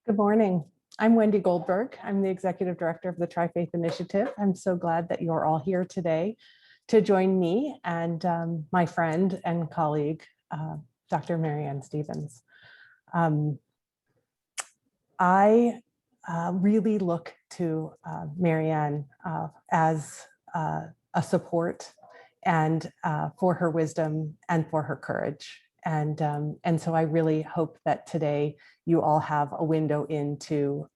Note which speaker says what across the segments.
Speaker 1: Good morning. I'm Wendy Goldberg. I'm the Executive Director of the TriFaith Initiative. I'm so glad that you're all here today to join me and my friend and colleague, Dr. Maryanne Stevens. I really look to Maryanne as a support and for her wisdom and for her courage. And so I really hope that today you all have a window into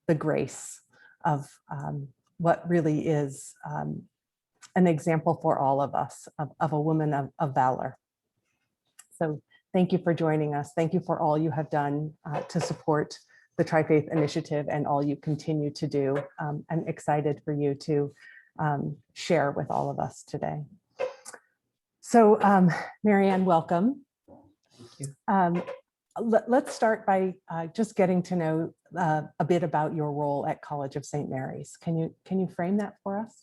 Speaker 1: the grace of what really is an example for all of us of a woman of valor. So thank you for joining us. Thank you for all you have done to support the TriFaith Initiative and all you continue to do. I'm excited for you to share with all of us today. So Maryanne, welcome.
Speaker 2: Thank you.
Speaker 1: Let's start by just getting to know a bit about your role at College of St. Mary's. Can you frame that for us?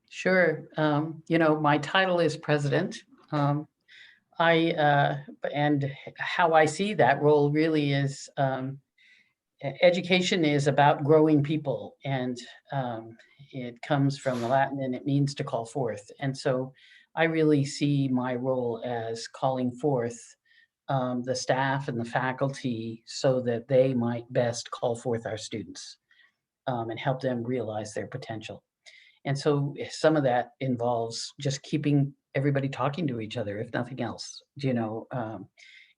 Speaker 2: Sure. My title is president. And how I see that role really is education is about growing people, and it comes from the Latin and it means to call forth. And so I really see my role as calling forth the staff and the faculty so that they might best call forth our students and help them realize their potential. And so some of that involves just keeping everybody talking to each other, if nothing else.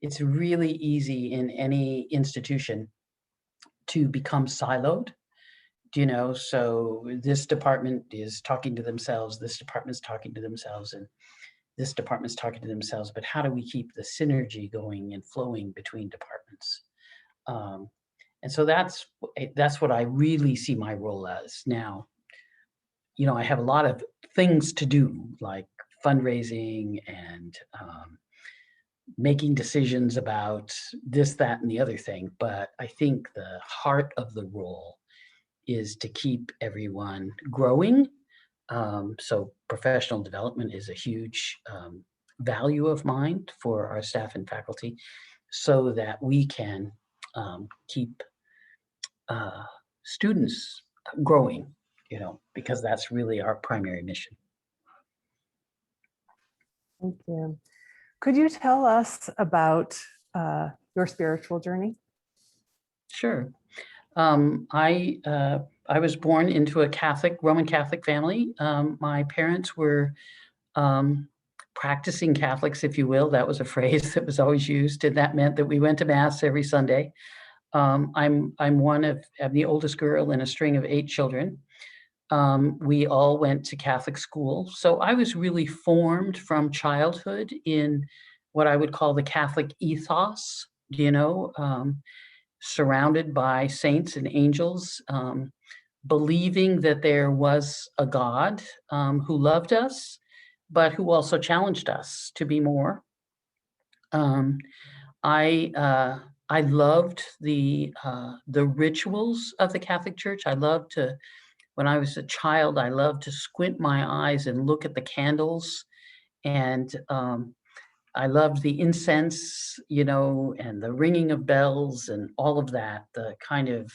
Speaker 2: It's really easy in any institution to become siloed. So this department is talking to themselves, this department's talking to themselves, and this department's talking to themselves, but how do we keep the synergy going and flowing between departments? And so that's what I really see my role as now. I have a lot of things to do, like fundraising and making decisions about this, that, and the other thing. But I think the heart of the role is to keep everyone growing. So professional development is a huge value of mine for our staff and faculty, so that we can keep students growing, because that's really our primary mission.
Speaker 1: Thank you. Could you tell us about your spiritual journey?
Speaker 2: Sure. I was born into a Roman Catholic family. My parents were practicing Catholics, if you will. That was a phrase that was always used, and that meant that we went to Mass every Sunday. I'm the oldest girl in a string of 8 children. We all went to Catholic school. So I was really formed from childhood in what I would call the Catholic ethos, surrounded by saints and angels, believing that there was a God who loved us, but who also challenged us to be more. I loved the rituals of the Catholic Church. When I was a child, I loved to squint my eyes and look at the candles, and I loved the incense, and the ringing of bells and all of that, the kind of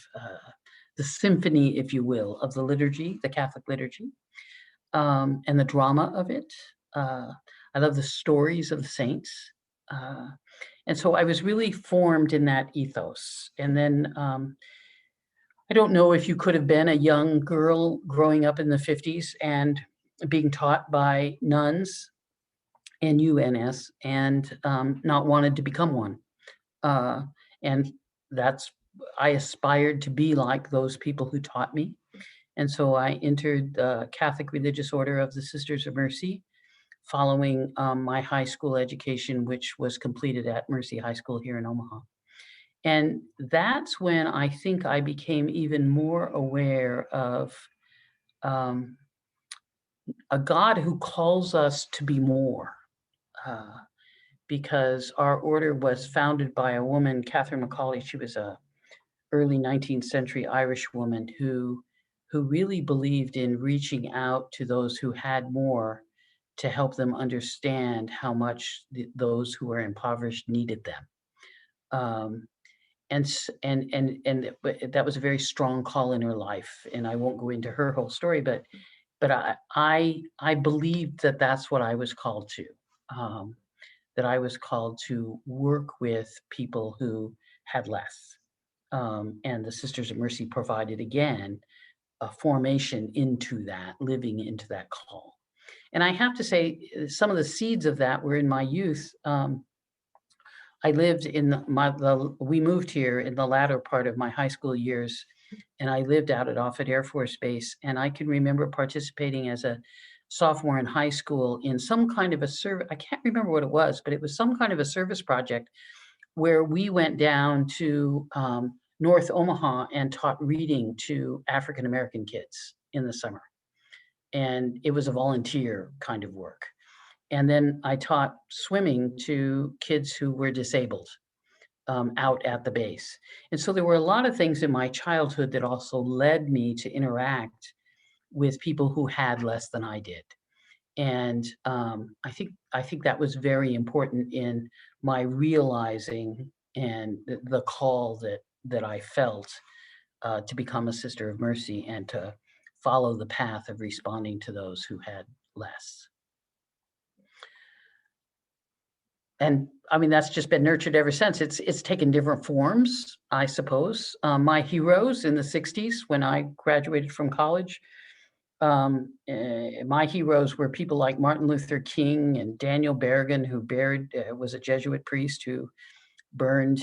Speaker 2: the symphony, if you will, of the liturgy, the Catholic liturgy, and the drama of it. I love the stories of the saints. And so I was really formed in that ethos. And then I don't know if you could have been a young girl growing up in the 50s and being taught by nuns, NUNS, and not wanted to become one. And I aspired to be like those people who taught me. And so I entered the Catholic Religious Order of the Sisters of Mercy, following my high school education, which was completed at Mercy High School here in Omaha. And that's when I think I became even more aware of a God who calls us to be more. Because our order was founded by a woman, Catherine Macaulay. She was a early 19th century Irish woman who really believed in reaching out to those who had more to help them understand how much those who were impoverished needed them. that was a very strong call in her life. And I won't go into her whole story, but I believed that that's what I was called to. That I was called to work with people who had less. And the Sisters of Mercy provided, again, a formation into that, living into that call. And I have to say, some of the seeds of that were in my youth. I lived in we moved here in the latter part of my high school years, and I lived out at Offutt Air Force Base. And I can remember participating as a sophomore in high school in some kind of a service. I can't remember what it was, but it was some kind of a service project where we went down to North Omaha and taught reading to African American kids in the summer. And it was a volunteer kind of work. And then I taught swimming to kids who were disabled out at the base. And so there were a lot of things in my childhood that also led me to interact with people who had less than I did. And I think that was very important in my realizing and the call that I felt to become a Sister of Mercy and to follow the path of responding to those who had less. And I mean, that's just been nurtured ever since. It's taken different forms, I suppose. My heroes in the 60s, when I graduated from college, my heroes were people like Martin Luther King and Daniel Berrigan, who was a Jesuit priest who burned,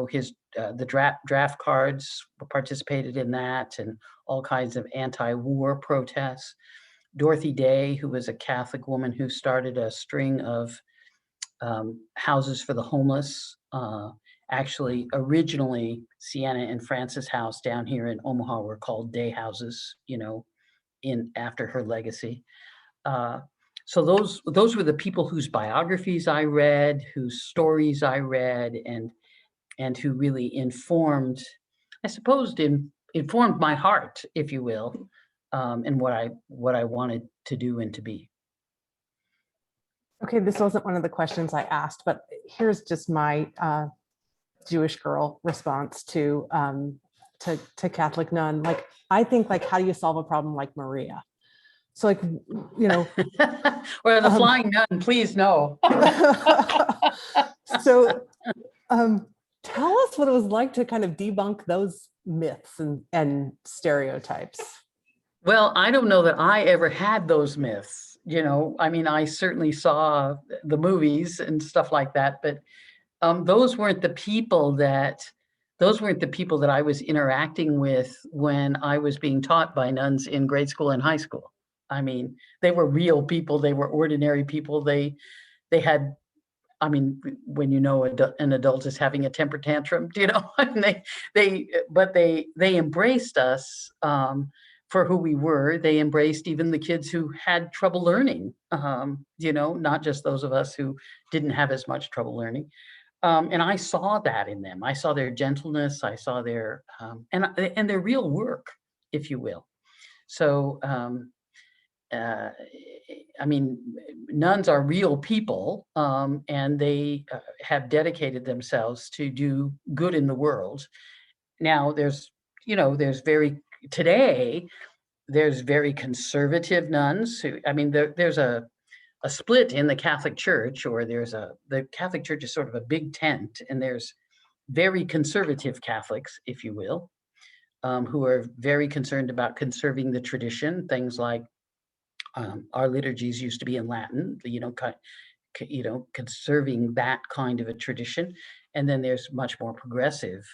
Speaker 2: his the draft cards, participated in that, and all kinds of anti-war protests. Dorothy Day, who was a Catholic woman who started a string of houses for the homeless. Actually, originally, Sienna and Francis House down here in Omaha were called day houses, after her legacy. So those were the people whose biographies I read, whose stories I read, and who really informed, I suppose, informed my heart, if you will, and what I wanted to do and to be.
Speaker 1: Okay, this wasn't one of the questions I asked, but here's just my Jewish girl response to Catholic nun. Like, I think, like, how do you solve a problem like Maria? So, like,
Speaker 2: or the flying nun, please no.
Speaker 1: So tell us what it was like to kind of debunk those myths and stereotypes.
Speaker 2: Well, I don't know that I ever had those myths. I mean, I certainly saw the movies and stuff like that, but those weren't the people that I was interacting with when I was being taught by nuns in grade school and high school. I mean, they were real people. They were ordinary people. They had, I mean, when an adult is having a temper tantrum, and they embraced us for who we were. They embraced even the kids who had trouble learning, not just those of us who didn't have as much trouble learning. And I saw that in them. I saw their gentleness. I saw their and their real work, if you will. So, I mean, nuns are real people, and they have dedicated themselves to do good in the world. Now, there's very conservative nuns who, I mean, there's a split in the Catholic Church, or the Catholic Church is sort of a big tent, and there's very conservative Catholics, if you will, who are very concerned about conserving the tradition. Things like our liturgies used to be in Latin, conserving that kind of a tradition. And then there's much more progressive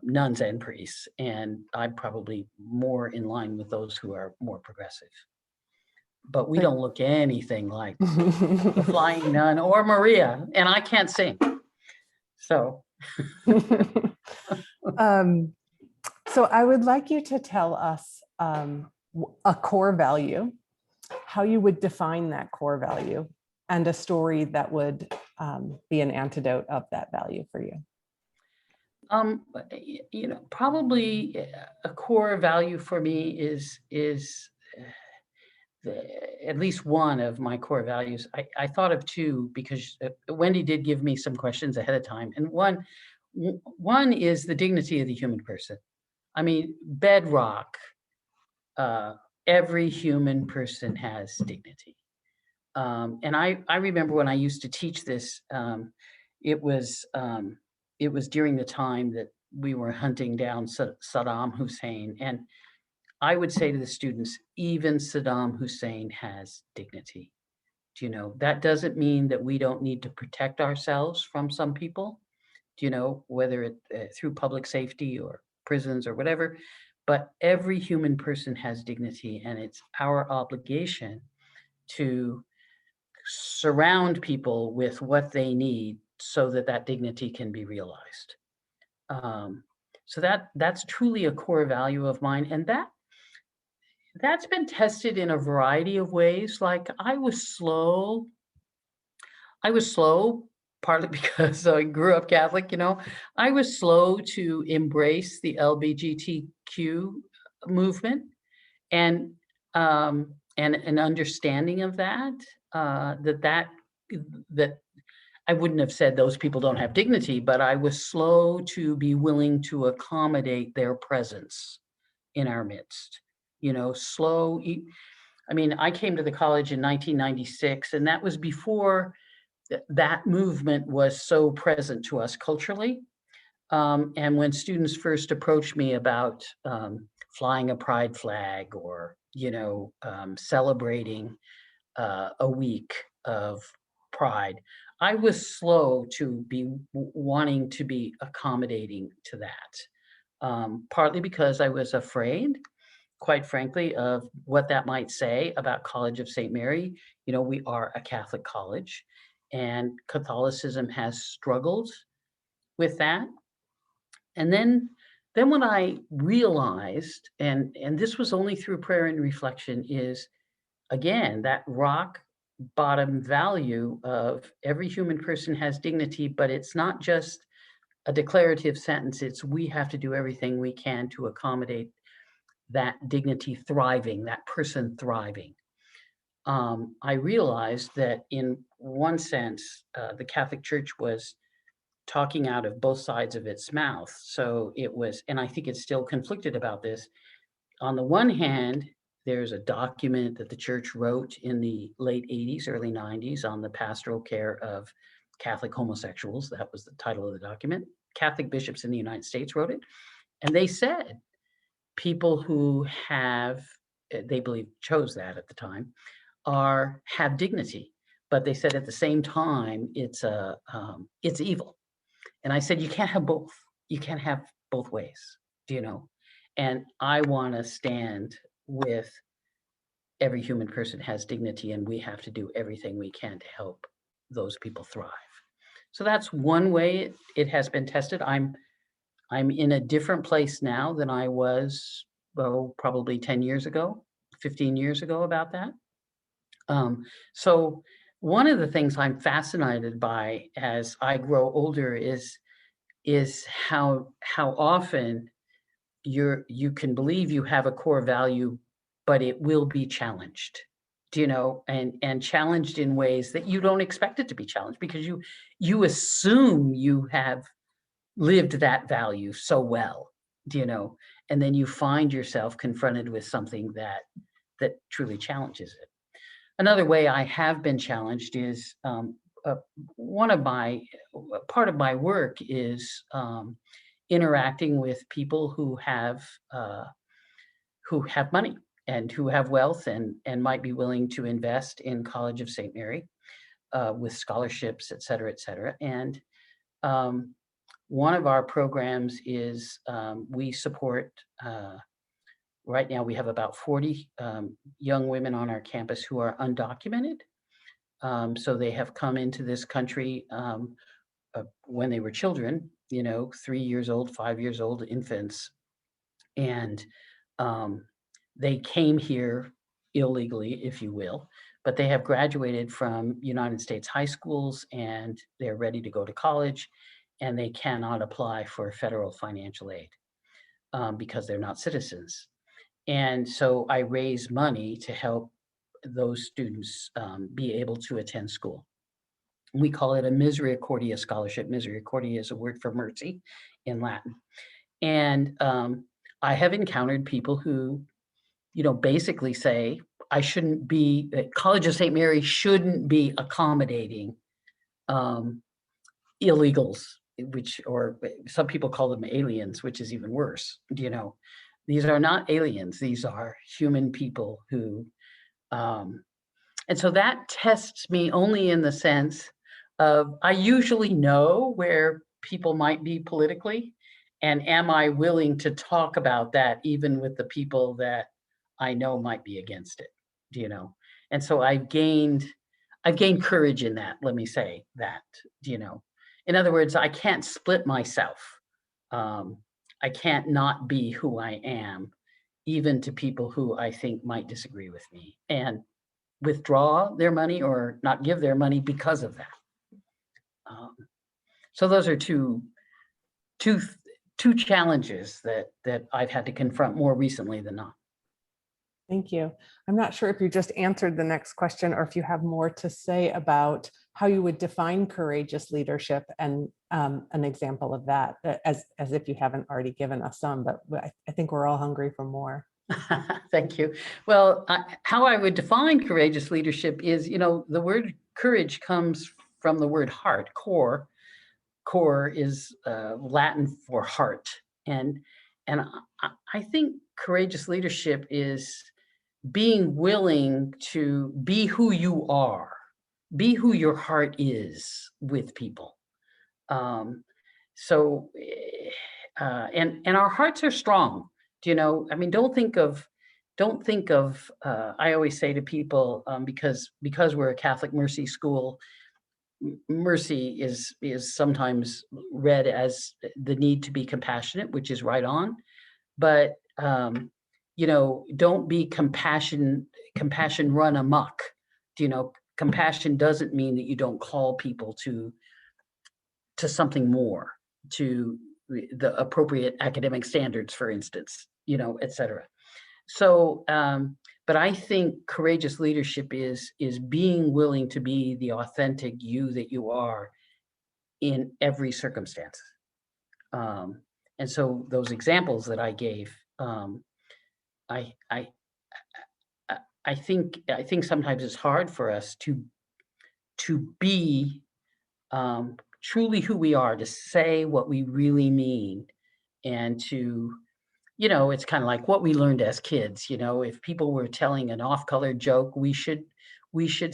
Speaker 2: nuns and priests, and I'm probably more in line with those who are more progressive. But we don't look anything like the flying nun or Maria, and I can't sing. So.
Speaker 1: So I would like you to tell us a core value, how you would define that core value, and a story that would be an antidote of that value for you.
Speaker 2: Probably a core value for me is at least one of my core values. I thought of two because Wendy did give me some questions ahead of time, and one one is the dignity of the human person. I mean, bedrock, every human person has dignity. And I remember when I used to teach this, it was during the time that we were hunting down Saddam Hussein. And I would say to the students, even Saddam Hussein has dignity. That doesn't mean that we don't need to protect ourselves from some people, whether it through public safety or prisons or whatever. But every human person has dignity, and it's our obligation to surround people with what they need so that that dignity can be realized. So that's truly a core value of mine, and that's been tested in a variety of ways. Like I was slow, partly because I grew up Catholic. I was slow to embrace the LGBTQ movement, and an understanding of that. That I wouldn't have said those people don't have dignity, but I was slow to be willing to accommodate their presence in our midst. Slow. I mean, I came to the college in 1996, and that was before that movement was so present to us culturally. And when students first approached me about flying a pride flag or, celebrating a week of pride, I was slow to be wanting to be accommodating to that. Partly because I was afraid, quite frankly, of what that might say about College of St. Mary. We are a Catholic college, and Catholicism has struggled with that. And then when I realized, and this was only through prayer and reflection, is again that rock bottom value of every human person has dignity, but it's not just a declarative sentence. It's we have to do everything we can to accommodate that dignity thriving, that person thriving. I realized that in one sense, the Catholic Church was talking out of both sides of its mouth. So it was, and I think it's still conflicted about this. On the one hand, there's a document that the church wrote in the late 80s, early 90s on the pastoral care of Catholic homosexuals. That was the title of the document. Catholic bishops in the United States wrote it. And they said people who have, they believe chose that at the time, have dignity. But they said at the same time, it's evil. And I said, you can't have both. You can't have both ways, And I want to stand with every human person has dignity, and we have to do everything we can to help those people thrive. So that's one way it has been tested. I'm in a different place now than I was, probably 10 years ago, 15 years ago about that. So one of the things I'm fascinated by as I grow older is how often you can believe you have a core value, but it will be challenged, and challenged in ways that you don't expect it to be challenged, because you assume you have lived that value so well, and then you find yourself confronted with something that truly challenges it. Another way I have been challenged is part of my work is interacting with people who have money and who have wealth and might be willing to invest in College of St. Mary with scholarships, et cetera, et cetera. And one of our programs is we support. Right now, we have about 40 young women on our campus who are undocumented. So they have come into this country when they were children, 3 years old, 5 years old, infants. And they came here illegally, if you will, but they have graduated from United States high schools and they're ready to go to college, and they cannot apply for federal financial aid because they're not citizens. And so I raise money to help those students be able to attend school. We call it a Misericordia scholarship. Misericordia is a word for mercy in Latin. And I have encountered people who, basically say, I shouldn't be, College of St. Mary shouldn't be accommodating illegals, or some people call them aliens, which is even worse. These are not aliens. These are human people who, and so that tests me only in the sense of, I usually know where people might be politically, and am I willing to talk about that even with the people that I know might be against it, And so I've gained courage in that, let me say that, In other words, I can't split myself. I can't not be who I am, even to people who I think might disagree with me, and withdraw their money or not give their money because of that. So those are two challenges that I've had to confront more recently than not.
Speaker 1: Thank you. I'm not sure if you just answered the next question or if you have more to say about how you would define courageous leadership and an example of that, as if you haven't already given us some, but I think we're all hungry for more.
Speaker 2: Thank you. Well, how I would define courageous leadership is, the word courage comes from the word heart, core. Core is Latin for heart. And I think courageous leadership is being willing to be who you are, be who your heart is with people. And our hearts are strong. I mean, don't think of, I always say to people, because we're a Catholic mercy school, mercy is sometimes read as the need to be compassionate, which is right on. But, don't be compassion run amok. Compassion doesn't mean that you don't call people to something more, to the appropriate academic standards, for instance, et cetera. So, but I think courageous leadership is being willing to be the authentic you that you are in every circumstance. And so those examples that I gave, I think sometimes it's hard for us to be truly who we are, to say what we really mean, and to, it's kind of like what we learned as kids. If people were telling an off-color joke, we should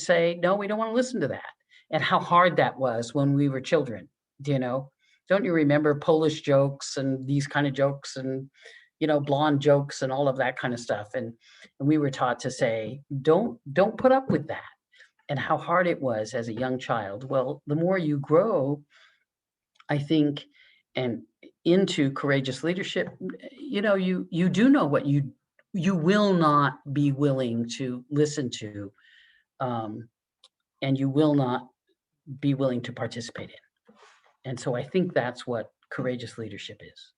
Speaker 2: say, no, we don't want to listen to that. And how hard that was when we were children. Don't you remember Polish jokes and these kind of jokes, and blonde jokes and all of that kind of stuff? And we were taught to say, don't put up with that. And how hard it was as a young child. Well, the more you grow, I think, and into courageous leadership, you do know what you will not be willing to listen to, and you will not be willing to participate in. And so I think that's what courageous leadership is.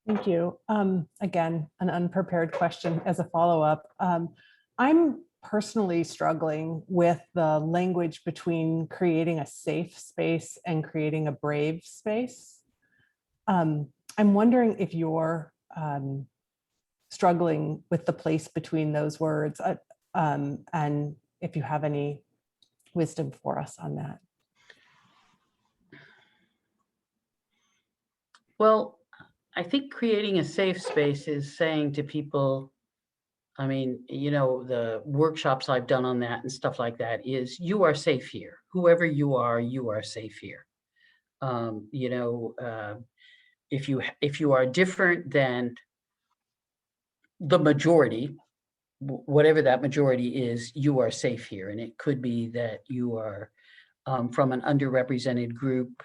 Speaker 1: Thank you. Again, an unprepared question as a follow-up. I'm personally struggling with the language between creating a safe space and creating a brave space. I'm wondering if you're struggling with the place between those words, and if you have any wisdom for us on that.
Speaker 2: Well, I think creating a safe space is saying to people, I mean, the workshops I've done on that and stuff like that is, you are safe here. Whoever you are safe here. If you are different than the majority, whatever that majority is, you are safe here. And it could be that you are from an underrepresented group,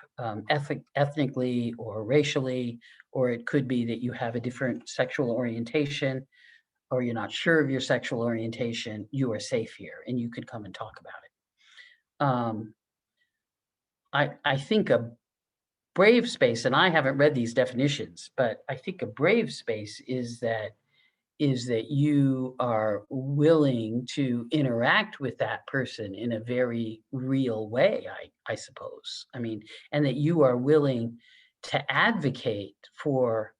Speaker 2: ethnically or racially, or it could be that you have a different sexual orientation, or you're not sure of your sexual orientation. You are safe here, and you could come and talk about it. I think a brave space, and I haven't read these definitions, but I think a brave space is that is that you are willing to interact with that person in a very real way, I suppose. I mean, and that you are willing to advocate for,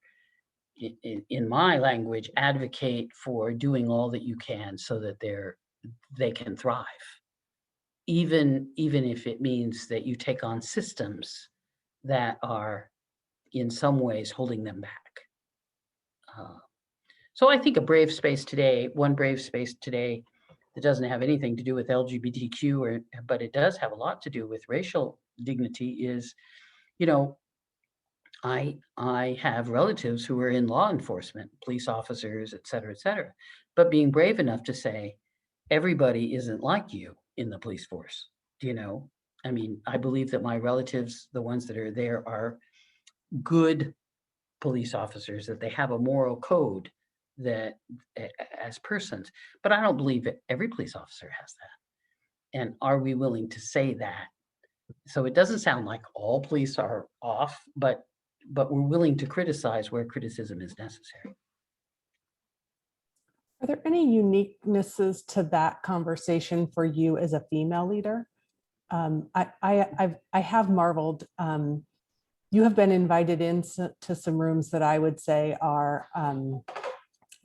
Speaker 2: in my language, advocate for doing all that you can so that they can thrive, even if it means that you take on systems that are in some ways holding them back. So I think one brave space today that doesn't have anything to do with LGBTQ, but it does have a lot to do with racial dignity is, you know, I have relatives who are in law enforcement, police officers, et cetera, but being brave enough to say, everybody isn't like you in the police force. I mean, I believe that my relatives, the ones that are there, are good police officers, that they have a moral code that as persons, but I don't believe that every police officer has that. And are we willing to say that? So it doesn't sound like all police are off, but we're willing to criticize where criticism is necessary.
Speaker 1: Are there any uniquenesses to that conversation for you as a female leader? I have marveled. You have been invited into some rooms that I would say are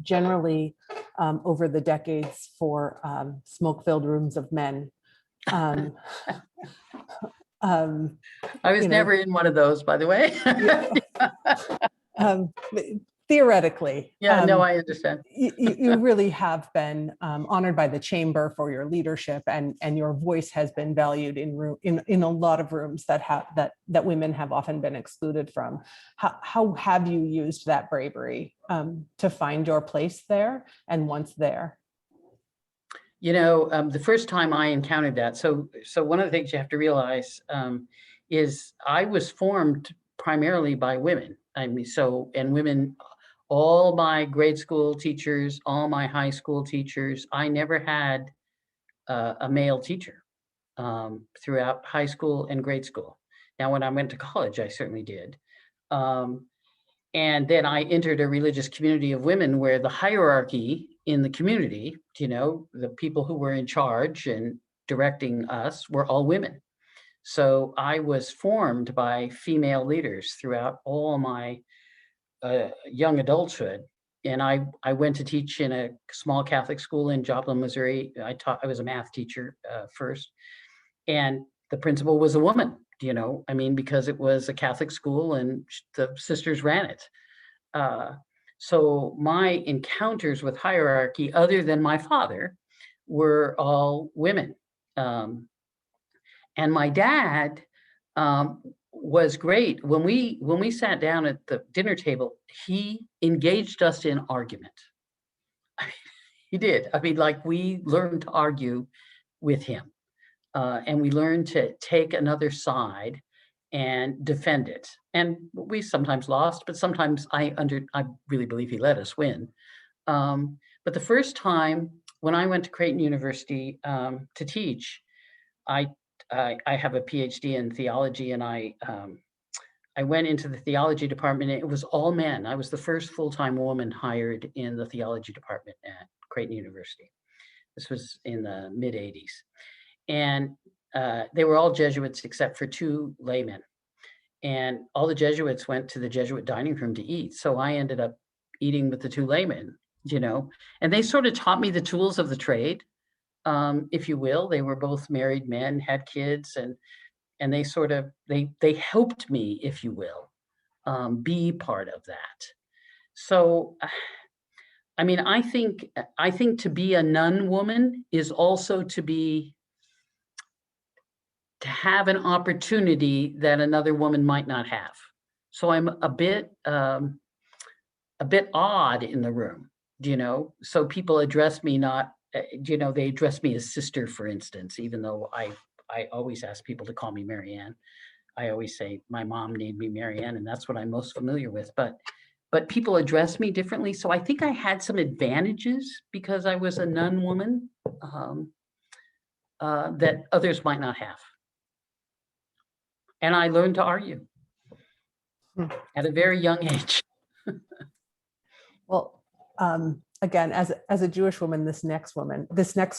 Speaker 1: generally over the decades for smoke-filled rooms of men.
Speaker 2: I was never in one of those, by the way.
Speaker 1: Theoretically.
Speaker 2: Yeah, no, I understand.
Speaker 1: You really have been honored by the chamber for your leadership, and your voice has been valued in a lot of rooms that women have often been excluded from. How have you used that bravery to find your place there, and once there?
Speaker 2: The first time I encountered that, so one of the things you have to realize is I was formed primarily by women. I mean, and women, all my grade school teachers, all my high school teachers, I never had a male teacher throughout high school and grade school. Now, when I went to college, I certainly did. And then I entered a religious community of women where the hierarchy in the community, the people who were in charge and directing us were all women. So I was formed by female leaders throughout all my young adulthood. And I went to teach in a small Catholic school in Joplin, Missouri. I was a math teacher first. And the principal was a woman, I mean, because it was a Catholic school and the sisters ran it. So my encounters with hierarchy, other than my father, were all women. And my dad was great. When we sat down at the dinner table, he engaged us in argument. He did. I mean, like, we learned to argue with him. And we learned to take another side and defend it. And we sometimes lost, but sometimes I really believe he let us win. But the first time when I went to Creighton University to teach, I have a PhD in theology, and I went into the theology department, and it was all men. I was the first full-time woman hired in the theology department at Creighton University. This was in the mid-'80s. And they were all Jesuits except for 2 laymen. And all the Jesuits went to the Jesuit dining room to eat. So I ended up eating with the 2 laymen, and they sort of taught me the tools of the trade, if you will. They were both married men, had kids, and they sort of, they helped me, if you will, be part of that. So, I mean, I think to be a nun woman is also to have an opportunity that another woman might not have. So I'm a bit odd in the room, so people address me they address me as sister, for instance, even though I always ask people to call me Maryanne. I always say my mom named me Maryanne, and that's what I'm most familiar with, but people address me differently. So I think I had some advantages because I was a nun woman that others might not have. And I learned to argue at a very young age.
Speaker 1: Well, again, as a Jewish woman, this next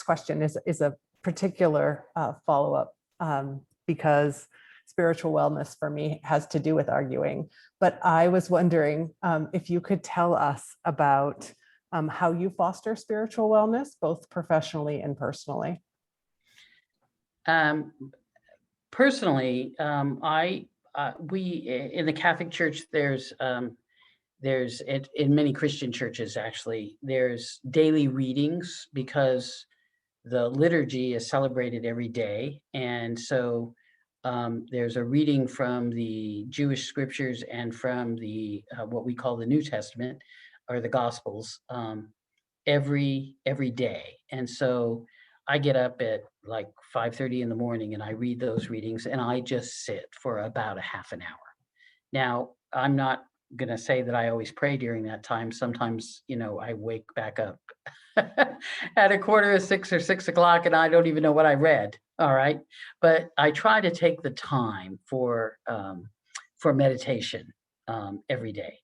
Speaker 1: question is a particular follow-up because spiritual wellness for me has to do with arguing. But I was wondering if you could tell us about how you foster spiritual wellness, both professionally and personally.
Speaker 2: Personally, we in the Catholic Church, there's in many Christian churches, actually, there's daily readings because the liturgy is celebrated every day. And so there's a reading from the Jewish scriptures and from the what we call the New Testament or the Gospels every day. And so I get up at like 5:30 in the morning and I read those readings and I just sit for about a half an hour. Now, I'm not going to say that I always pray during that time. Sometimes, I wake back up at 5:45 or 6 o'clock and I don't even know what I read. All right. But I try to take the time for meditation every day.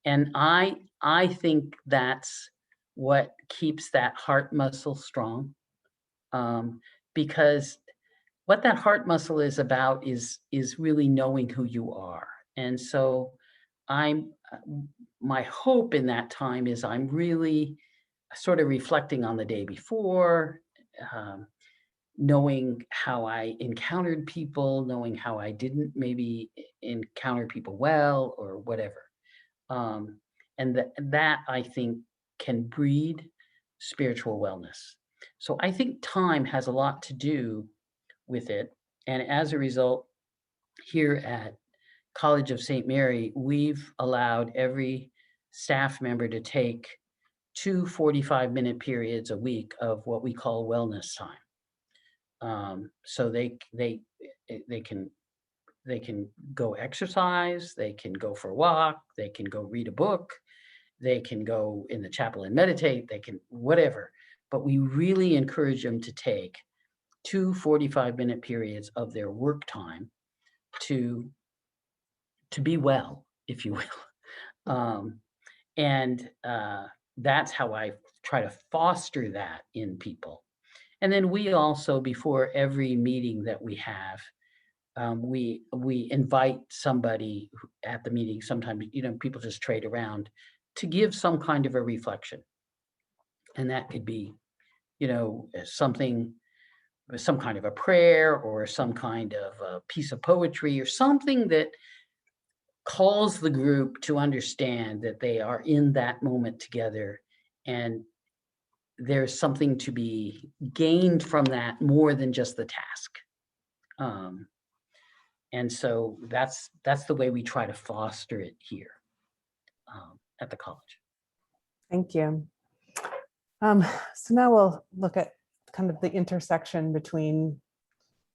Speaker 2: And I think that's what keeps that heart muscle strong. Because what that heart muscle is about is really knowing who you are. And so my hope in that time is I'm really sort of reflecting on the day before, knowing how I encountered people, knowing how I didn't maybe encounter people well or whatever. And that I think can breed spiritual wellness. So I think time has a lot to do with it. And as a result, here at College of St. Mary, we've allowed every staff member to take 2 45-minute periods a week of what we call wellness time. So they can go exercise, they can go for a walk, they can go read a book, they can go in the chapel and meditate, they can whatever. But we really encourage them to take 2 45-minute periods of their work time to be well, if you will. And that's how I try to foster that in people. And then we also, before every meeting that we have, we invite somebody at the meeting. Sometimes, people just trade around to give some kind of a reflection. And that could be, something, some kind of a prayer or some kind of a piece of poetry or something that calls the group to understand that they are in that moment together and there's something to be gained from that more than just the task. And so that's the way we try to foster it here at the college.
Speaker 1: Thank you. So now we'll look at kind of the intersection between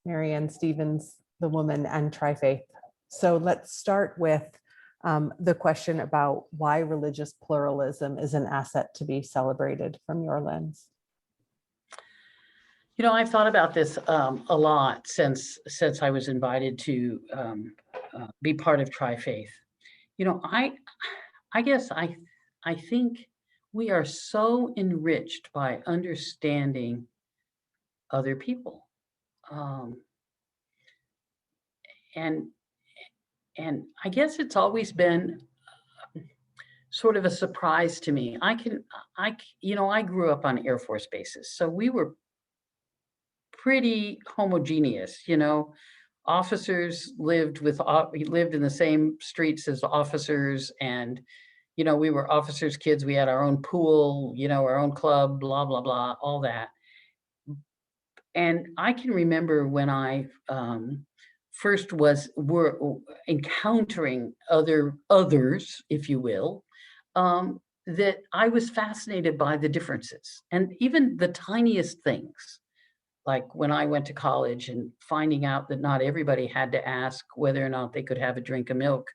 Speaker 1: Maryanne Stevens, the woman, and TriFaith. So let's start with the question about why religious pluralism is an asset to be celebrated from your lens.
Speaker 2: I've thought about this a lot since I was invited to be part of TriFaith. I guess I think we are so enriched by understanding other people. And I guess it's always been sort of a surprise to me. I grew up on Air Force bases, so we were pretty homogeneous. Officers lived in the same streets as officers, and we were officers' kids. We had our own pool, our own club, blah blah blah, all that. And I can remember when I first were encountering others, if you will, that I was fascinated by the differences and even the tiniest things. Like when I went to college and finding out that not everybody had to ask whether or not they could have a drink of milk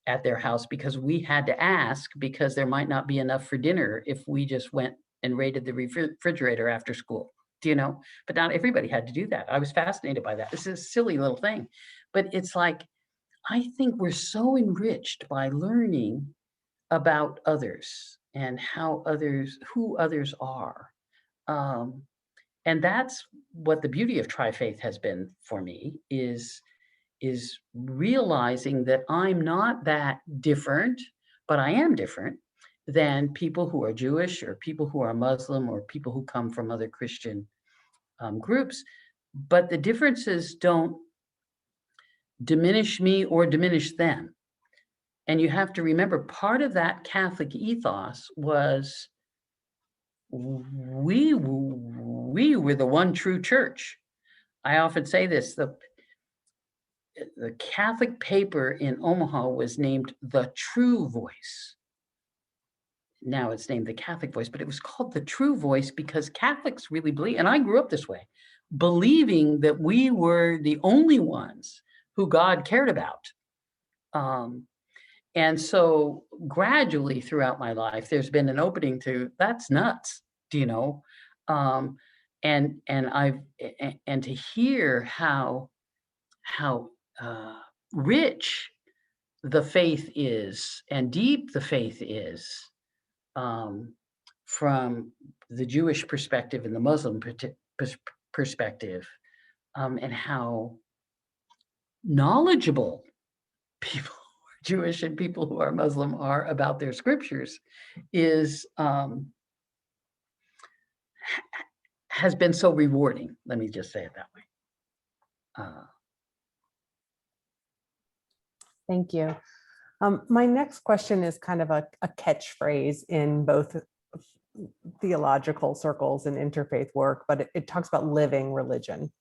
Speaker 2: at their house, because we had to ask because there might not be enough for dinner if we just went and raided the refrigerator after school. But not everybody had to do that. I was fascinated by that. This is a silly little thing, but it's like, I think we're so enriched by learning about others and who others are. And that's what the beauty of TriFaith has been for me, is realizing that I'm not that different, but I am different than people who are Jewish or people who are Muslim or people who come from other Christian groups. But the differences don't diminish me or diminish them. And you have to remember, part of that Catholic ethos was we were the one true church. I often say this, the Catholic paper in Omaha was named the True Voice. Now it's named the Catholic Voice, but it was called the True Voice because Catholics really believe, and I grew up this way, believing that we were the only ones who God cared about. And so gradually throughout my life, there's been an opening to, that's nuts, you know? And to hear how rich the faith is and deep the faith is, from the Jewish perspective and the Muslim perspective, and how knowledgeable people who are Jewish and people who are Muslim are about their scriptures, is has been so rewarding. Let me just say it that way.
Speaker 1: Thank you. My next question is kind of a catchphrase in both theological circles and interfaith work, but it talks about living religion.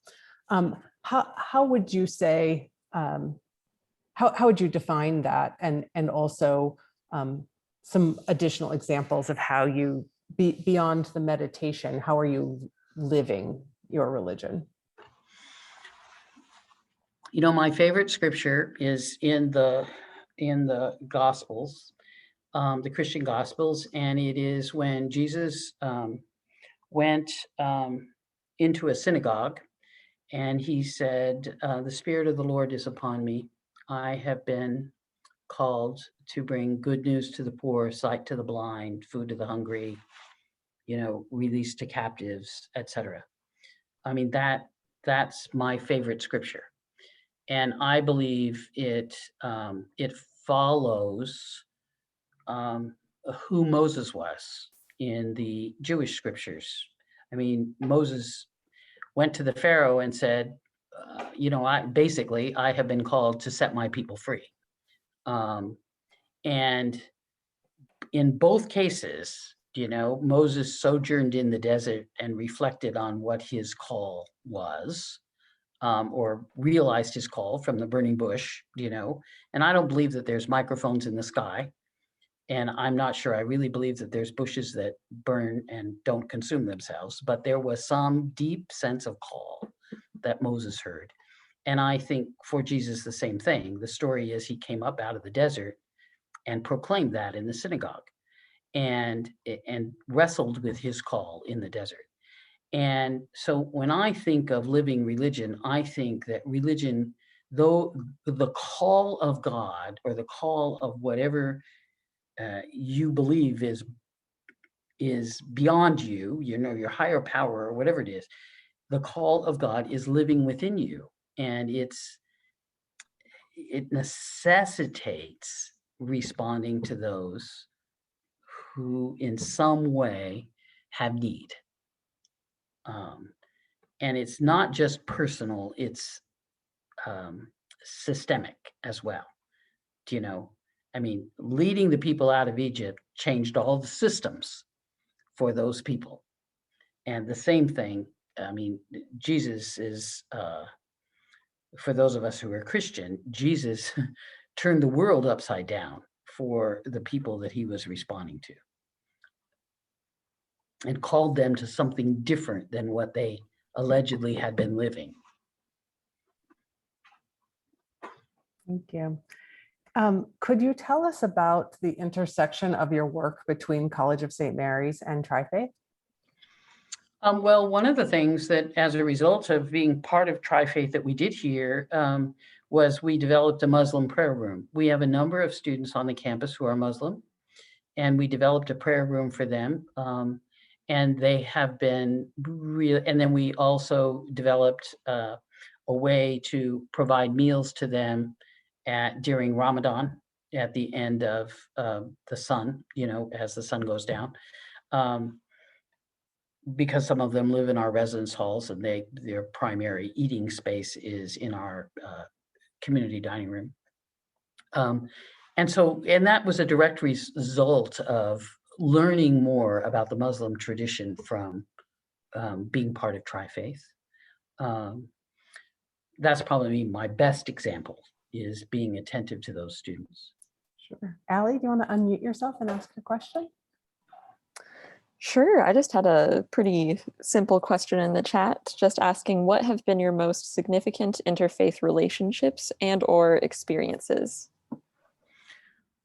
Speaker 1: How would you say, how would you define that? And also some additional examples of how you, beyond the meditation, how are you living your religion?
Speaker 2: You know, my favorite scripture is in the Gospels, the Christian Gospels, and it is when Jesus went into a synagogue and he said, "The Spirit of the Lord is upon me. I have been called to bring good news to the poor, sight to the blind, food to the hungry, you know, release to captives, etc." I mean, that's my favorite scripture. And I believe it follows who Moses was in the Jewish scriptures. I mean, Moses went to the Pharaoh and said, you know, I have been called to set my people free. And in both cases, you know, Moses sojourned in the desert and reflected on what his call was. Or realized his call from the burning bush, you know, and I don't believe that there's microphones in the sky. And I'm not sure I really believe that there's bushes that burn and don't consume themselves, but there was some deep sense of call that Moses heard. And I think for Jesus, the same thing. The story is he came up out of the desert and proclaimed that in the synagogue and wrestled with his call in the desert. And so when I think of living religion, I think that religion, though the call of God or the call of whatever you believe is beyond you, you know, your higher power or whatever it is, the call of God is living within you. And it necessitates responding to those who in some way have need. And it's not just personal, it's systemic as well. Do you know? I mean, leading the people out of Egypt changed all the systems for those people. And the same thing, I mean, Jesus is, for those of us who are Christian, Jesus turned the world upside down for the people that he was responding to and called them to something different than what they allegedly had been living.
Speaker 1: Thank you. Could you tell us about the intersection of your work between College of St. Mary's and TriFaith?
Speaker 2: Well, one of the things that as a result of being part of TriFaith that we did here was we developed a Muslim prayer room. We have a number of students on the campus who are Muslim, and we developed a prayer room for them. And they have been real. And then we also developed a way to provide meals to them during Ramadan at the end of the sun, as the sun goes down. Because some of them live in our residence halls, and their primary eating space is in our community dining room. And that was a direct result of learning more about the Muslim tradition from being part of TriFaith. That's probably my best example, is being attentive to those students.
Speaker 1: Sure. Allie, do you want to unmute yourself and ask a question?
Speaker 3: Sure. I just had a pretty simple question in the chat, just asking, what have been your most significant interfaith relationships and or experiences?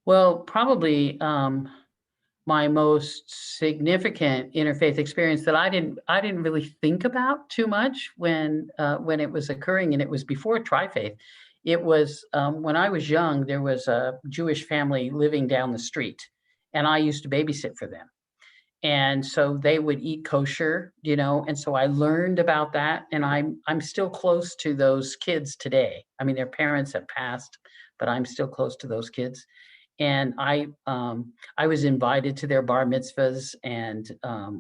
Speaker 2: Well, probably my most significant interfaith experience that I didn't really think about too much when it was occurring, and it was before TriFaith. It was when I was young. There was a Jewish family living down the street, and I used to babysit for them. And so they would eat kosher, and so I learned about that, and I'm still close to those kids today. I mean, their parents have passed, but I'm still close to those kids. And I was invited to their bar mitzvahs, and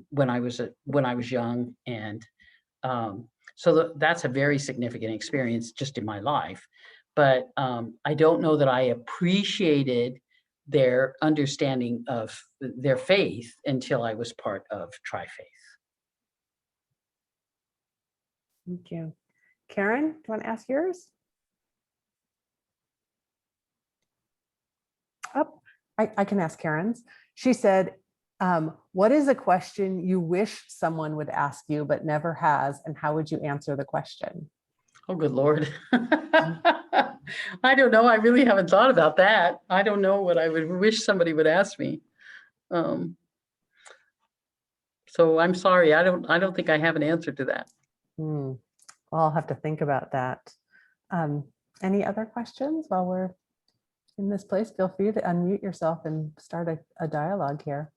Speaker 2: when I was young, and so that's a very significant experience just in my life. But I don't know that I appreciated their understanding of their faith until I was part of TriFaith.
Speaker 1: Thank you. Karen, do you want to ask yours? Oh, I can ask Karen's. She said, what is a question you wish someone would ask you but never has, and how would you answer the question?
Speaker 2: Oh, good Lord. I don't know. I really haven't thought about that. I don't know what I would wish somebody would ask me. So I'm sorry. I don't think I have an answer to that.
Speaker 1: Well, I'll have to think about that. Any other questions while we're in this place? Feel free to unmute yourself and start a dialogue here.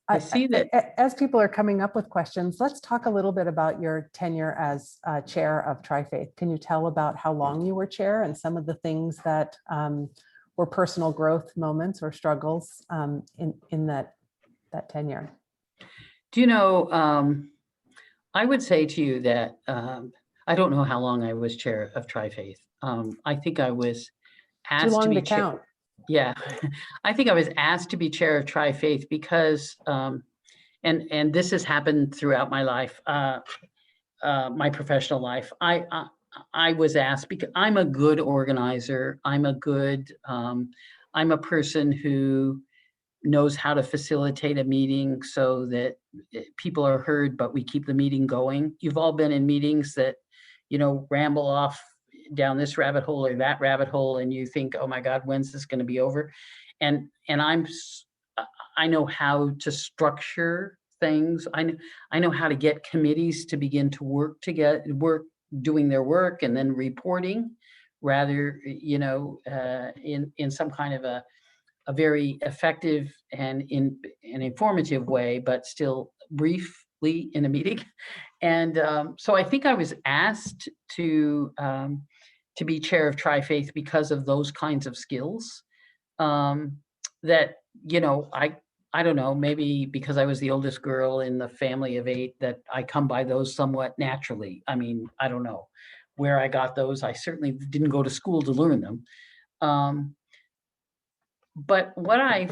Speaker 2: I see that.
Speaker 1: As people are coming up with questions, let's talk a little bit about your tenure as chair of TriFaith. Can you tell about how long you were chair and some of the things that were personal growth moments or struggles in that tenure?
Speaker 2: Do you know, I would say to you that I don't know how long I was chair of TriFaith. I think I was asked
Speaker 1: Too long
Speaker 2: to be
Speaker 1: to count.
Speaker 2: Yeah, I think I was asked to be chair of TriFaith because, and this has happened throughout my life, my professional life. I was asked because I'm a good organizer. I'm a person who knows how to facilitate a meeting so that people are heard, but we keep the meeting going. You've all been in meetings that, ramble off down this rabbit hole or that rabbit hole, and you think, oh my God, when's this going to be over? And I know how to structure things. I know how to get committees to begin to work doing their work and then reporting, rather, in some kind of a very effective and in an informative way, but still briefly in a meeting. And so I think I was asked to be chair of TriFaith because of those kinds of skills that, I don't know, maybe because I was the oldest girl in the family of 8, that I come by those somewhat naturally. I mean, I don't know where I got those. I certainly didn't go to school to learn them. But what I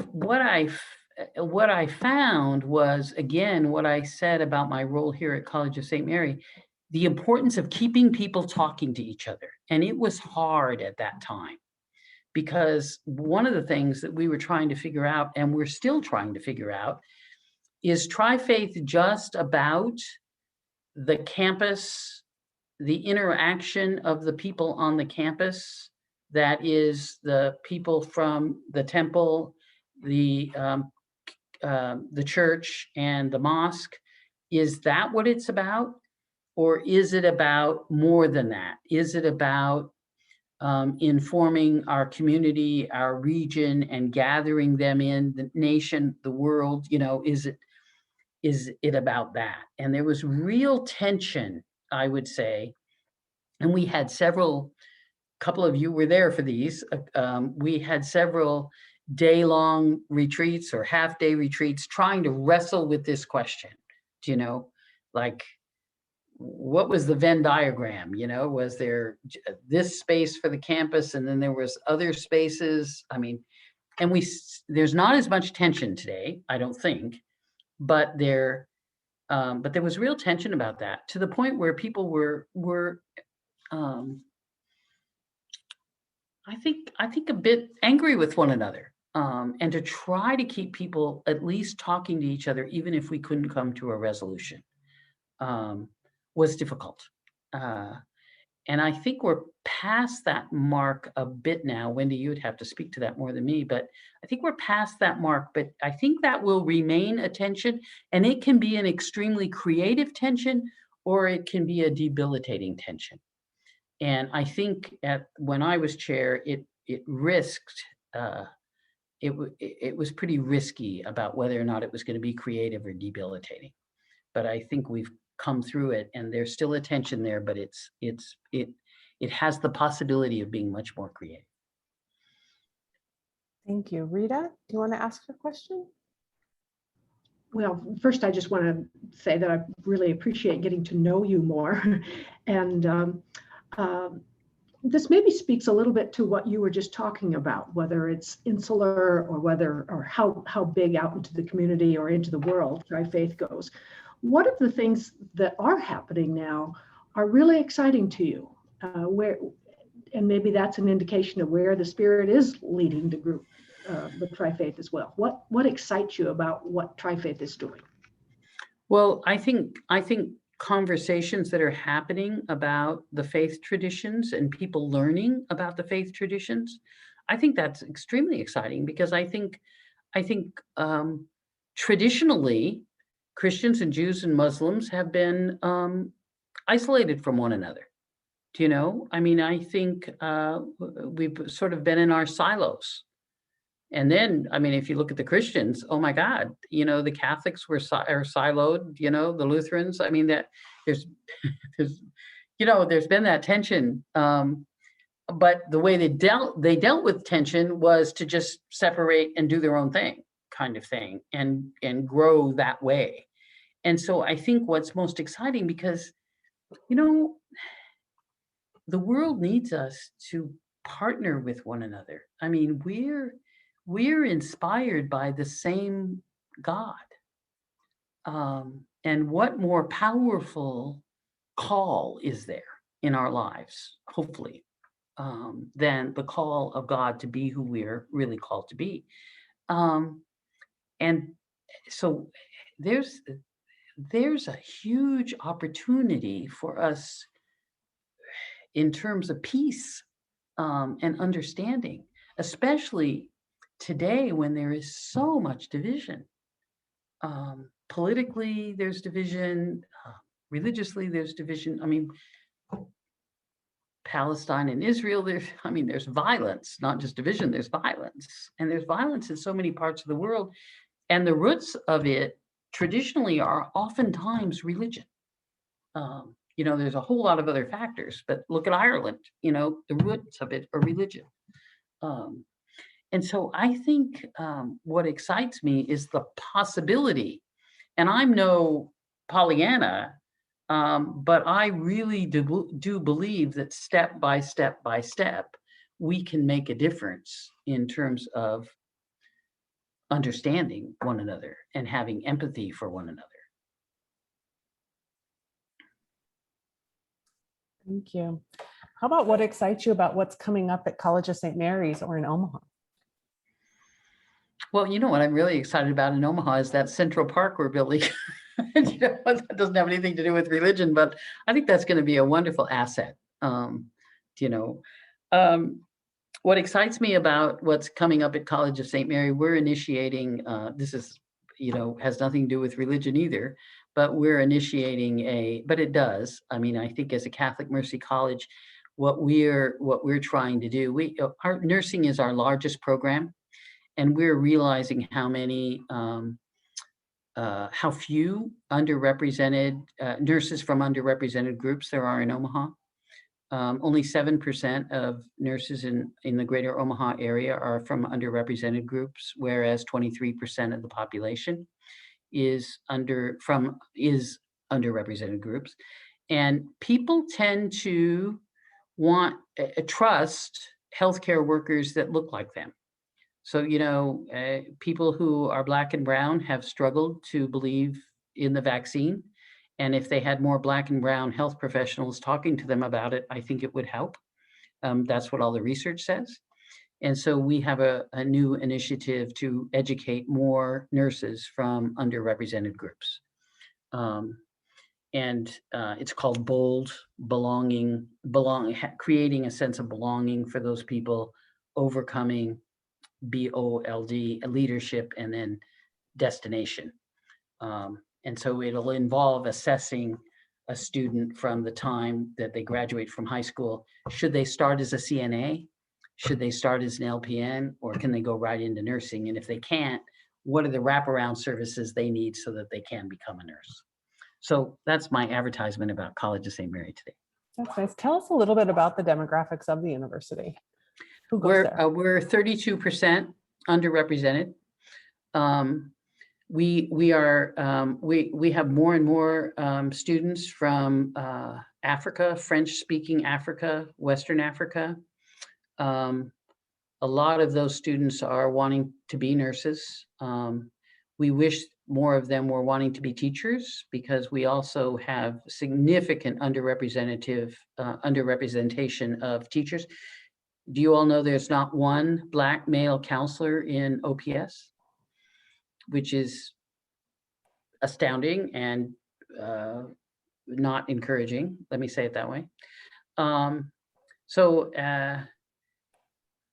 Speaker 2: found was, again, what I said about my role here at College of St. Mary, the importance of keeping people talking to each other. And it was hard at that time, because one of the things that we were trying to figure out, and we're still trying to figure out, is TriFaith just about the campus, the interaction of the people on the campus, that is the people from the temple, the church, and the mosque? Is that what it's about? Or is it about more than that? Is it about informing our community, our region, and gathering them in the nation, the world, is it about that? And there was real tension, I would say. And we had couple of you were there for these. We had several day-long retreats or half-day retreats trying to wrestle with this question. Like, what was the Venn diagram? Was there this space for the campus, and then there was other spaces? I mean, and there's not as much tension today, I don't think, but there was real tension about that, to the point where people were I think a bit angry with one another, and to try to keep people at least talking to each other, even if we couldn't come to a resolution, was difficult. And I think we're past that mark a bit now. Wendy, you would have to speak to that more than me, but I think we're past that mark. But I think that will remain a tension, and it can be an extremely creative tension, or it can be a debilitating tension. And I think when I was chair, it risked, it was pretty risky about whether or not it was going to be creative or debilitating. But I think we've come through it, and there's still a tension there, but it has the possibility of being much more creative.
Speaker 1: Thank you. Rita, do you want to ask a question?
Speaker 4: Well, first, I just want to say that I really appreciate getting to know you more. And this maybe speaks a little bit to what you were just talking about, whether it's insular or how big out into the community or into the world TriFaith goes. What of the things that are happening now are really exciting to you? And maybe that's an indication of where the Spirit is leading the group, the TriFaith as well. What excites you about what TriFaith is doing?
Speaker 2: Well, I think conversations that are happening about the faith traditions and people learning about the faith traditions, I think that's extremely exciting, because I think traditionally Christians and Jews and Muslims have been isolated from one another. I mean, I think we've sort of been in our silos. And then, I mean, if you look at the Christians, oh my God, the Catholics are siloed, the Lutherans. I mean, that there's been that tension. But the way they dealt with tension was to just separate and do their own thing, kind of thing, and grow that way. And so I think what's most exciting, because, the world needs us to partner with one another. I mean, we're inspired by the same God. And what more powerful call is there in our lives, hopefully, than the call of God to be who we're really called to be. And so there's a huge opportunity for us in terms of peace and understanding, especially today when there is so much division. Politically, there's division. Religiously, there's division. I mean, Palestine and Israel, there's violence, not just division, there's violence. And there's violence in so many parts of the world. And the roots of it traditionally are oftentimes religion. There's a whole lot of other factors, but look at Ireland, the roots of it are religion. And so I think what excites me is the possibility, and I'm no Pollyanna, but I really do believe that step by step by step, we can make a difference in terms of understanding one another and having empathy for one another.
Speaker 1: Thank you. How about what excites you about what's coming up at College of St. Mary's or in Omaha?
Speaker 2: Well, what I'm really excited about in Omaha is that Central Park we're building. That doesn't have anything to do with religion, but I think that's going to be a wonderful asset. What excites me about what's coming up at College of St. Mary, we're initiating, this is, has nothing to do with religion either, but we're initiating but it does. I mean, I think as a Catholic Mercy College, what we're trying to do. Our nursing is our largest program, and we're realizing how few underrepresented nurses from underrepresented groups there are in Omaha. Only 7% of nurses in the greater Omaha area are from underrepresented groups, whereas 23% of the population is underrepresented groups. And people tend to trust healthcare workers that look like them. So, people who are Black and brown have struggled to believe in the vaccine. And if they had more Black and brown health professionals talking to them about it, I think it would help. That's what all the research says. And so we have a new initiative to educate more nurses from underrepresented groups. It's called Bold Belonging, creating a sense of belonging for those people, overcoming BOLD, leadership, and then destination. And so it'll involve assessing a student from the time that they graduate from high school. Should they start as a CNA? Should they start as an LPN? Or can they go right into nursing? And if they can't, what are the wraparound services they need so that they can become a nurse? So that's my advertisement about College of St. Mary today.
Speaker 1: That's nice. Tell us a little bit about the demographics of the university. Who goes there?
Speaker 2: We're 32% underrepresented. We have more and more students from Africa, French-speaking Africa, Western Africa. A lot of those students are wanting to be nurses. We wish more of them were wanting to be teachers, because we also have significant underrepresentation of teachers. Do you all know there's not one Black male counselor in OPS, which is astounding and not encouraging. Let me say it that way.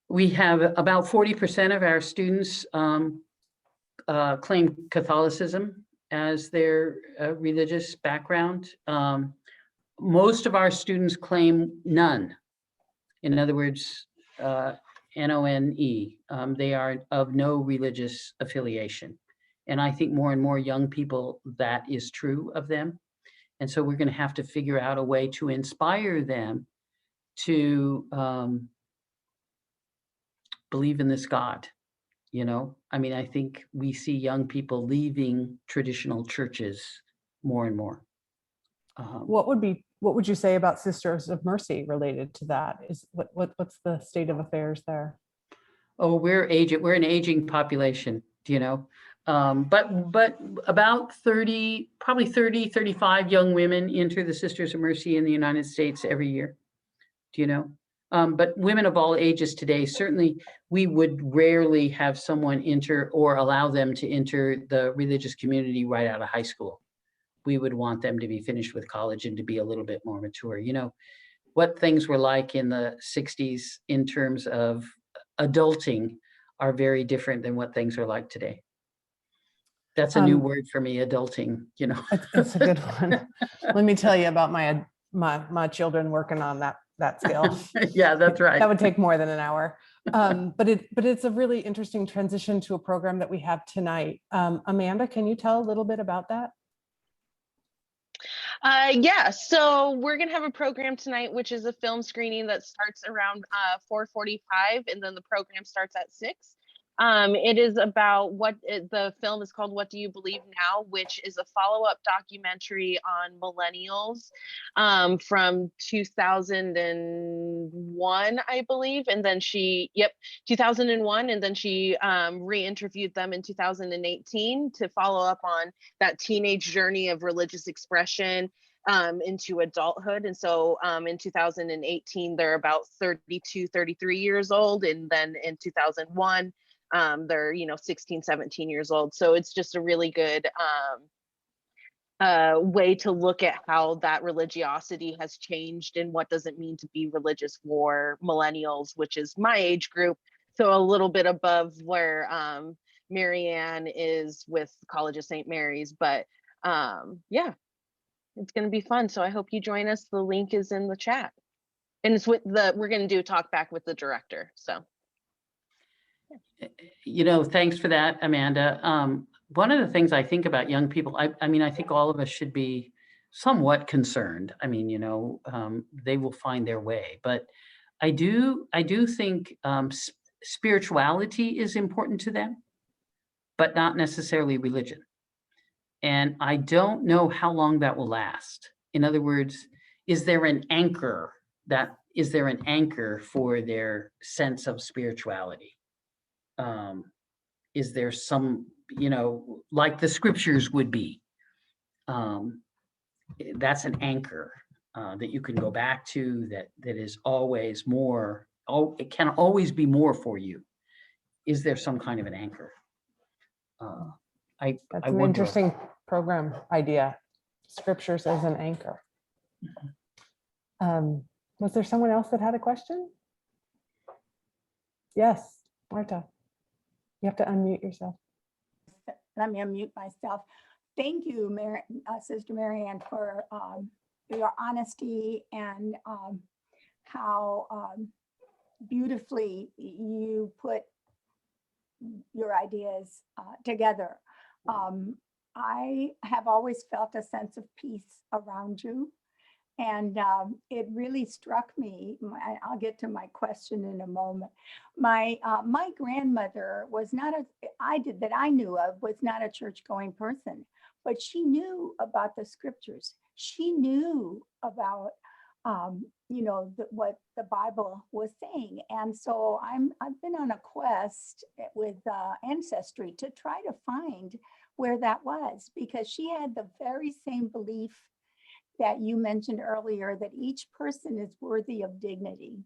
Speaker 2: We have about 40% of our students claim Catholicism as their religious background. Most of our students claim none. In other words, N-O-N-E. They are of no religious affiliation. And I think more and more young people, that is true of them. And so we're going to have to figure out a way to inspire them to believe in this God. I think we see young people leaving traditional churches more and more.
Speaker 1: What would you say about Sisters of Mercy related to that? What's the state of affairs there?
Speaker 2: Oh, we're an aging population, but about 35 young women enter the Sisters of Mercy in the United States every year, but women of all ages today, certainly we would rarely have someone enter or allow them to enter the religious community right out of high school. We would want them to be finished with college and to be a little bit more mature. What things were like in the 60s in terms of adulting are very different than what things are like today. That's a new word for me, adulting,
Speaker 1: It's a good one. Let me tell you about my children working on that skill.
Speaker 2: Yeah, that's right.
Speaker 1: That would take more than an hour. But it's a really interesting transition to a program that we have tonight. Amanda, can you tell a little bit about that?
Speaker 5: Yeah, so we're gonna have a program tonight, which is a film screening that starts around 4:45, and then the program starts at 6. It is about the film is called What Do You Believe Now, which is a follow-up documentary on millennials from 2001, I believe. And then 2001. And then she re-interviewed them in 2018 to follow up on that teenage journey of religious expression into adulthood. And so in 2018, they're about 32, 33 years old. And then in 2001, they're 16, 17 years old. So it's just a really good way to look at how that religiosity has changed and what does it mean to be religious for millennials, which is my age group. So a little bit above where Maryanne is with College of St. Mary's, but yeah, it's going to be fun. So I hope you join us. The link is in the chat. And it's with we're going to do a talk back with the director. So,
Speaker 2: Thanks for that, Amanda. One of the things I think about young people, I mean, I think all of us should be somewhat concerned. I mean, they will find their way, but I do think spirituality is important to them, but not necessarily religion. And I don't know how long that will last. In other words, is there an anchor for their sense of spirituality? Is there some, like the scriptures would be? That's an anchor that you can go back to, that is always more. Oh, it can always be more for you. Is there some kind of an anchor?
Speaker 1: That's an interesting program idea. Scriptures as an anchor. Was there someone else that had a question? Yes, Marta. You have to unmute yourself.
Speaker 6: Let me unmute myself. Thank you, Sister Maryanne, for your honesty and how beautifully you put your ideas together. I have always felt a sense of peace around you. And it really struck me. I'll get to my question in a moment. My grandmother was not that I knew of, was not a church-going person, but she knew about the scriptures. She knew about what the Bible was saying. And so I've been on a quest with Ancestry to try to find where that was, because she had the very same belief that you mentioned earlier, that each person is worthy of dignity.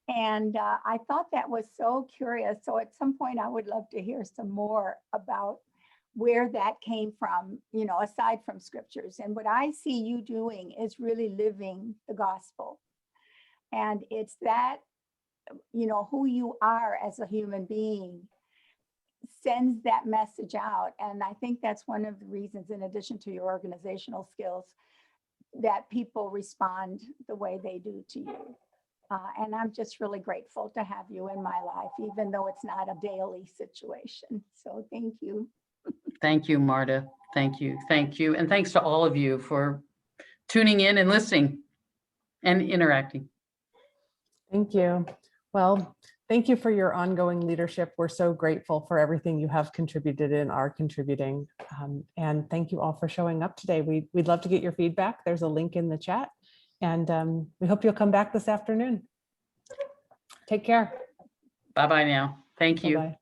Speaker 6: And I thought that was so curious. So at some point, I would love to hear some more about where that came from, aside from scriptures. And what I see you doing is really living the gospel. And it's that, who you are as a human being sends that message out. And I think that's one of the reasons, in addition to your organizational skills, that people respond the way they do to you. And I'm just really grateful to have you in my life, even though it's not a daily situation. So thank you.
Speaker 2: Thank you, Marta. Thank you. Thank you. And thanks to all of you for tuning in and listening and interacting.
Speaker 1: Thank you. Well, thank you for your ongoing leadership. We're so grateful for everything you have contributed and are contributing. And thank you all for showing up today. We'd love to get your feedback. There's a link in the chat. And we hope you'll come back this afternoon. Take care.
Speaker 2: Bye-bye now. Thank you.
Speaker 1: Bye-bye.